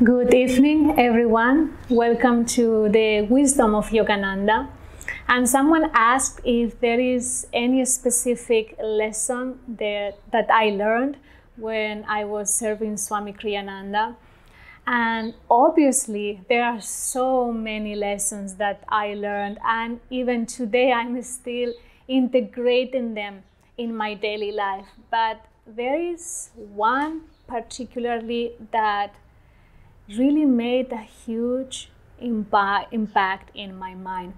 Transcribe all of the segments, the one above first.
Good evening, everyone. Welcome to the Wisdom of Yogananda. And someone asked if there is any specific lesson that I learned when I was serving Swami Kriyananda. And obviously, there are so many lessons that I learned, and even today I'm still integrating them in my daily life. But there is one particularly that really made a huge impact in my mind.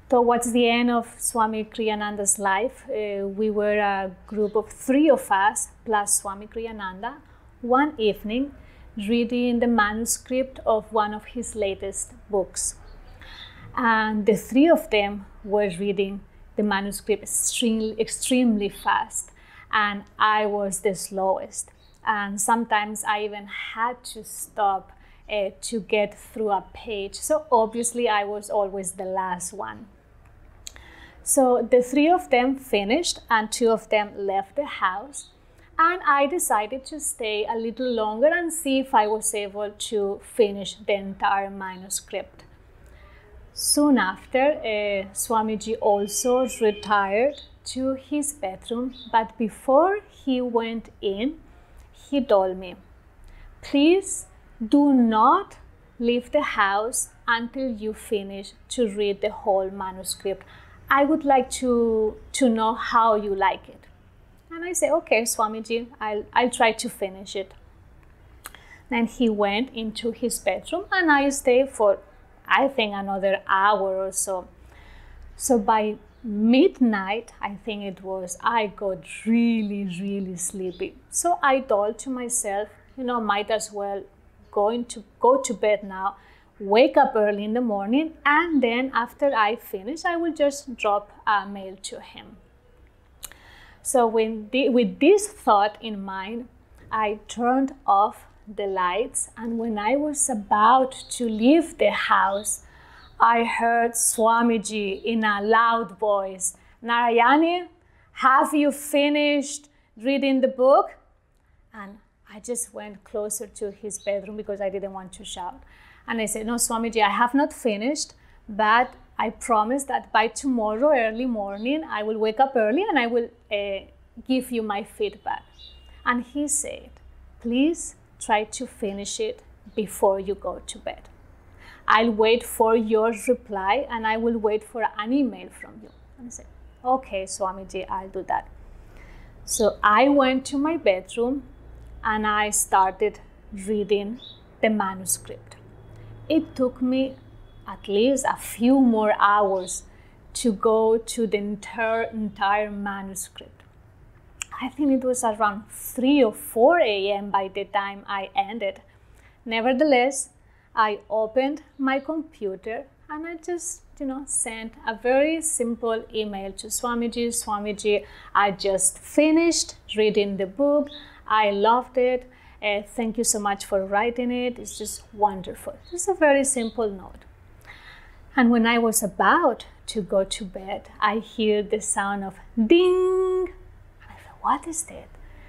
Towards the end of Swami Kriyananda's life, we were a group of 3 of us plus Swami Kriyananda one evening reading the manuscript of one of his latest books. And the 3 of them were reading the manuscript extremely fast, and I was the slowest. And sometimes I even had to stop to get through a page. So obviously I was always the last one. So the 3 of them finished and 2 of them left the house. And I decided to stay a little longer and see if I was able to finish the entire manuscript. Soon after, Swamiji also retired to his bedroom. But before he went in, he told me, please do not leave the house until you finish to read the whole manuscript. I would like to know how you like it. And I said, okay, Swamiji, I'll try to finish it. Then he went into his bedroom and I stayed for, I think, another hour or so. So by midnight, I think it was, I got really sleepy. So I told to myself, might as well go to bed now, wake up early in the morning, and then after I finish, I will just drop a mail to him. So with this thought in mind, I turned off the lights, and when I was about to leave the house, I heard Swamiji in a loud voice, Narayani, have you finished reading the book? And I just went closer to his bedroom because I didn't want to shout. And I said, no, Swamiji, I have not finished, but I promise that by tomorrow early morning, I will wake up early and I will give you my feedback. And he said, please try to finish it before you go to bed. I'll wait for your reply and I will wait for an email from you. And I said, okay, Swamiji, I'll do that. So I went to my bedroom and I started reading the manuscript. It took me at least a few more hours to go to the entire manuscript. I think it was around 3 or 4 a.m. by the time I ended. Nevertheless, I opened my computer and I just, sent a very simple email to Swamiji. Swamiji, I just finished reading the book. I loved it. Thank you so much for writing it. It's just wonderful. Just a very simple note. And when I was about to go to bed, I hear the sound of ding. And I thought, what is that?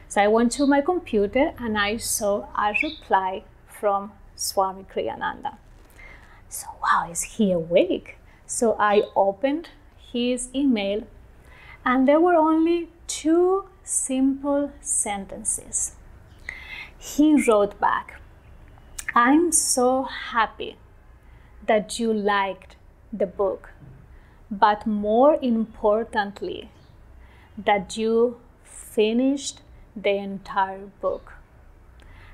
So I went to my computer and I saw a reply from Swami Kriyananda. So, wow, is he awake? So I opened his email and there were only 2 simple sentences. He wrote back, I'm so happy that you liked the book, but more importantly, that you finished the entire book.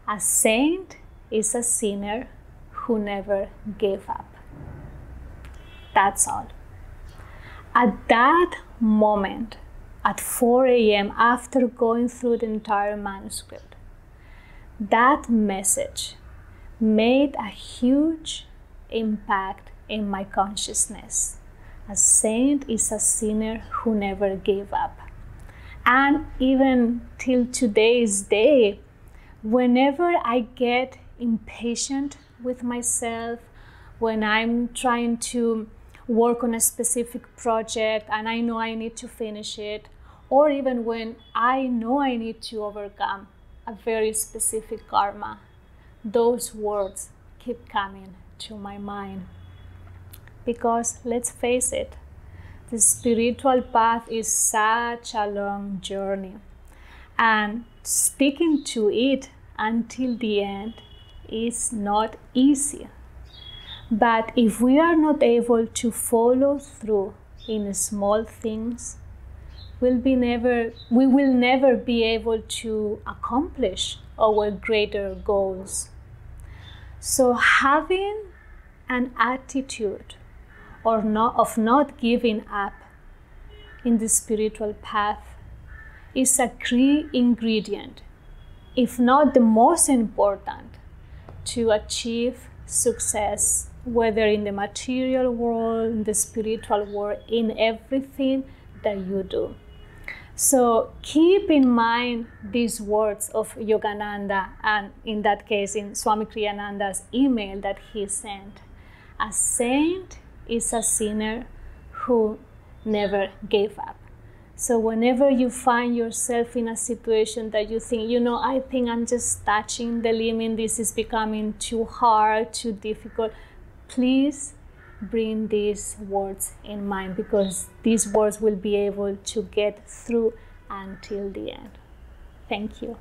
A saint is a sinner who never gave up. That's all. At that moment, at 4 a.m., after going through the entire manuscript, that message made a huge impact in my consciousness. A saint is a sinner who never gave up. And even till today's day, whenever I get impatient with myself, when I'm trying to work on a specific project and I know I need to finish it, or even when I know I need to overcome a very specific karma, those words keep coming to my mind. Because let's face it, the spiritual path is such a long journey, and sticking to it until the end is not easy. But if we are not able to follow through in small things, we will never be able to accomplish our greater goals. So having an attitude of not giving up in the spiritual path is a key ingredient, if not the most important, to achieve success, whether in the material world, in the spiritual world, in everything that you do. So keep in mind these words of Yogananda, and in that case, in Swami Kriyananda's email that he sent. A saint is a sinner who never gave up. So whenever you find yourself in a situation that you think, I think I'm just touching the limit, this is becoming too hard, too difficult, please bring these words in mind, because these words will be able to get through until the end. Thank you.